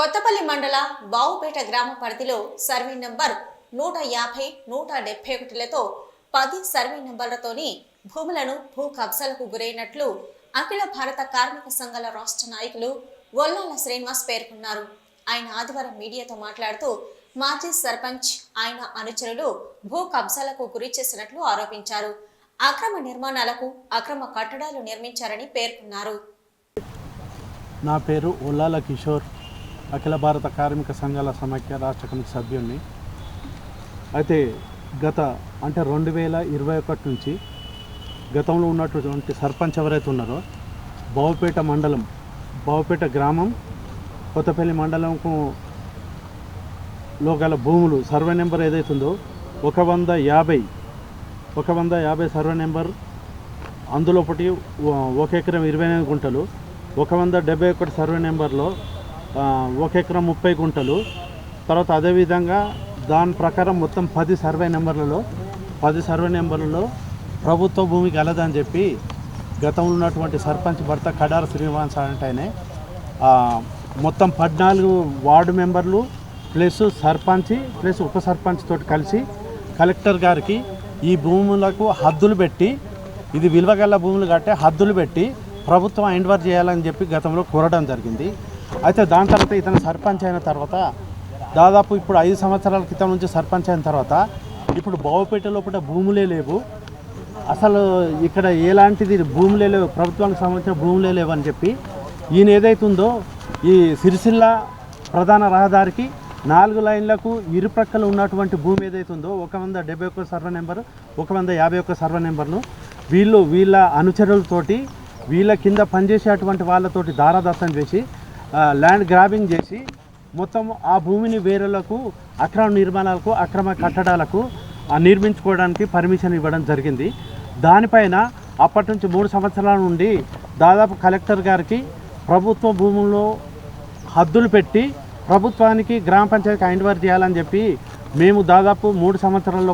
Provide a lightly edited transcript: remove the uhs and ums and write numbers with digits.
కొత్తపల్లి మండల బావుపేట గ్రామ పరిధిలో సర్వే నంబర్ 150, 171లతో 10 సర్వే నంబర్లతోని భూములను భూ కబ్జాలకు గురైనట్లు అఖిల భారత కార్మిక సంఘాల రాష్ట్ర నాయకులు గొల్లాల శ్రీనివాస్ పేర్కొన్నారు. ఆయన ఆదివారం మీడియాతో మాట్లాడుతూ మాజీ సర్పంచ్ ఆయన అనుచరులు భూ కబ్జాలకు గురి చేసినట్లు ఆరోపించారు. అక్రమ నిర్మాణాలకు అక్రమ కట్టడాలు నిర్మించారని పేర్కొన్నారు. నా పేరు గొల్లాల కిషోర్, అఖిల భారత కార్మిక సంఘాల సమైక్య రాష్ట్ర కమిటీ సభ్యుడిని. అయితే గత 2021 నుంచి గతంలో ఉన్నటువంటి సర్పంచ్ ఎవరైతే ఉన్నారో బావుపేట మండలం, బావుపేట గ్రామం, కొత్తపల్లి మండలంకు లో గల భూములు సర్వే నెంబర్ ఏదైతుందో 150 సర్వే నెంబర్, అందులో ఒకటి 1 ఎకరం 29 గుంటలు, 171 సర్వే నెంబర్లో 1 ఎకరం 30 గుంటలు. తర్వాత అదేవిధంగా దాని ప్రకారం మొత్తం 10 సర్వే నెంబర్లలో ప్రభుత్వ భూమి కలదని చెప్పి గతంలో ఉన్నటువంటి సర్పంచ్ భర్త కడార శ్రీనివాస్ అంటేనే మొత్తం 14 వార్డు మెంబర్లు ప్లస్ సర్పంచ్ ప్లస్ ఉప సర్పంచ్ తోటి కలిసి కలెక్టర్ గారికి ఈ భూములకు హద్దులు పెట్టి, ఇది విలువగల భూములు కట్టే హద్దులు పెట్టి ప్రభుత్వం ఎండ్వర్ చేయాలని చెప్పి గతంలో కోరడం జరిగింది. అయితే దాని తర్వాత ఇతను సర్పంచ్ అయిన తర్వాత దాదాపు ఇప్పుడు 5 సంవత్సరాల క్రితం నుంచి సర్పంచ్ అయిన తర్వాత ఇప్పుడు బావుపేట లోపల భూములే లేవు, అసలు ఇక్కడ ఎలాంటిది భూములే లేవు, ప్రభుత్వానికి సంబంధించిన భూములే లేవు అని చెప్పి ఈయన ఏదైతుందో ఈ సిరిసిల్ల ప్రధాన రహదారికి 4 లైన్లకు ఇరుప్రక్కలు ఉన్నటువంటి భూమి ఏదైతుందో 171 సర్వే నెంబరు, 151 సర్వే నెంబర్ను వీళ్ళ అనుచరులతోటి వీళ్ళ కింద పనిచేసేటువంటి వాళ్ళతోటి దారాదత్తం చేసి ల్యాండ్ గ్రాబింగ్ చేసి మొత్తం ఆ భూమిని వేరేలకు అక్రమ నిర్మాణాలకు అక్రమ కట్టడాలకు నిర్మించుకోవడానికి పర్మిషన్ ఇవ్వడం జరిగింది. దానిపైన అప్పటి నుంచి 3 సంవత్సరాల నుండి దాదాపు కలెక్టర్ గారికి ప్రభుత్వ భూముల్లో హద్దులు పెట్టి ప్రభుత్వానికి గ్రామ పంచాయతీకి హ్యాండ్ ఓవర్ చేయాలని చెప్పి మేము దాదాపు 3 సంవత్సరాల్లో